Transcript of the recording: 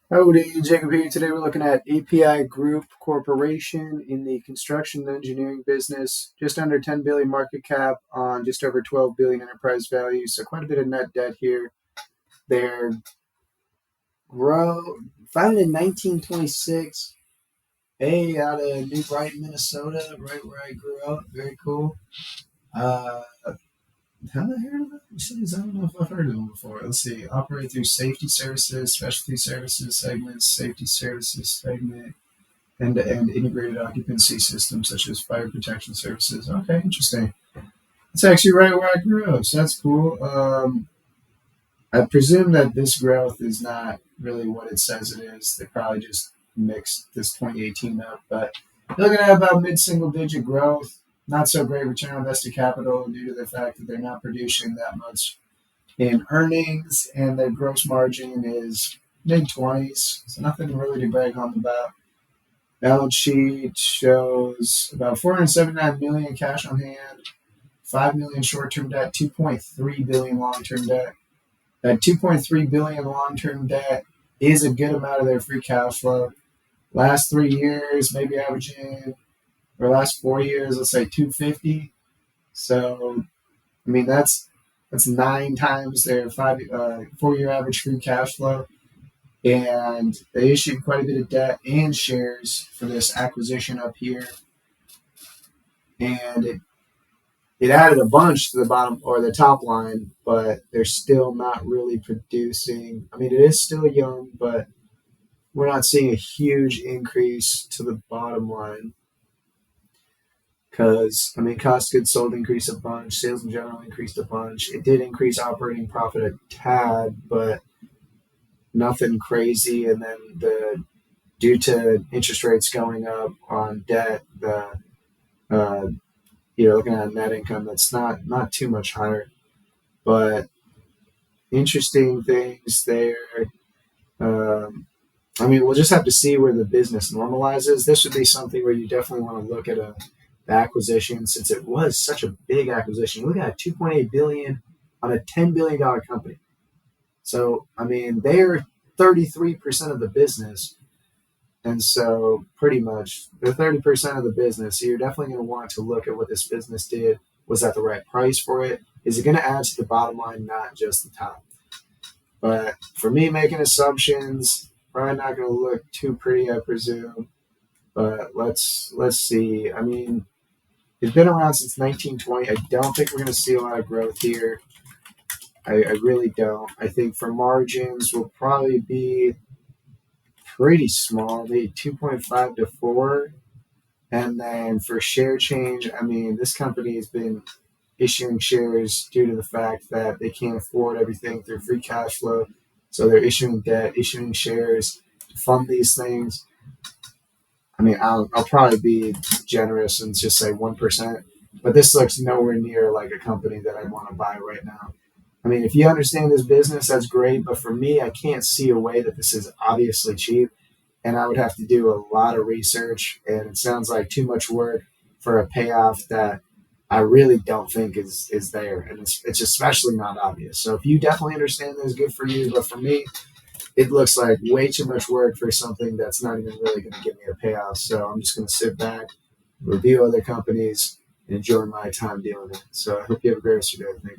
Howdy, Jacob here. Today we're looking at API Group Corporation in the construction and engineering business. Just under 10 billion market cap on just over 12 billion enterprise value. So quite a bit of net debt here. They're founded in 1926. Hey, out of New Brighton, Minnesota, right where I grew up. Very cool. Uh, have I heard of them? I don't know if I've heard of them before. Let's see. Operate through safety services, specialty services segments, safety services segment, end-to-end integrated occupancy systems such as fire protection services. Okay, interesting. It's actually right where I grew up, so that's cool. I presume that this growth is not really what it says it is. They probably just mixed this 2018 up, but they're looking at about mid-single digit growth. Not so great return on invested capital due to the fact that they're not producing that much in earnings, and their gross margin is mid 20s, so nothing really to brag on about. Balance sheet shows about 479 million cash on hand, 5 million short-term debt, 2.3 billion long-term debt. That 2.3 billion long-term debt is a good amount of their free cash flow. Last 3 years, maybe averaging, or last 4 years, let's say 250. So, I mean, that's 9 times their 4 year average free cash flow. And they issued quite a bit of debt and shares for this acquisition up here. And it added a bunch to the bottom or the top line, but they're still not really producing. I mean, it is still young, but we're not seeing a huge increase to the bottom line. Because, I mean, cost of goods sold increased a bunch, sales in general increased a bunch. It did increase operating profit a tad, but nothing crazy. And then due to interest rates going up on debt, uh, looking at net income, that's not too much higher. But interesting things there. I mean, we'll just have to see where the business normalizes. This would be something where you definitely want to look at the acquisition, since it was such a big acquisition. Look at 2.8 billion on a $10 billion company. So, I mean, they're 33% of the business. And so pretty much they're 30% of the business. So you're definitely going to want to look at what this business did. Was that the right price for it? Is it going to add to the bottom line, not just the top? But for me, making assumptions, probably not going to look too pretty, I presume. But let's see. I mean, it's been around since 1920. I don't think we're going to see a lot of growth here. I really don't. I think for margins, will probably be pretty small, maybe 2.5 to 4. And then for share change, I mean, this company has been issuing shares due to the fact that they can't afford everything through free cash flow. So they're issuing debt, issuing shares to fund these things. I mean, I'll probably be generous and just say 1%, but this looks nowhere near like a company that I want to buy right now. I mean, if you understand this business, that's great. But for me, I can't see a way that this is obviously cheap. And I would have to do a lot of research. And it sounds like too much work for a payoff that I really don't think is there. And it's especially not obvious. So if you definitely understand this, good for you. But for me, it looks like way too much work for something that's not even really going to give me a payoff. So I'm just going to sit back, review other companies, and enjoy my time dealing with it. So I hope you have a great rest of your day. Thank you.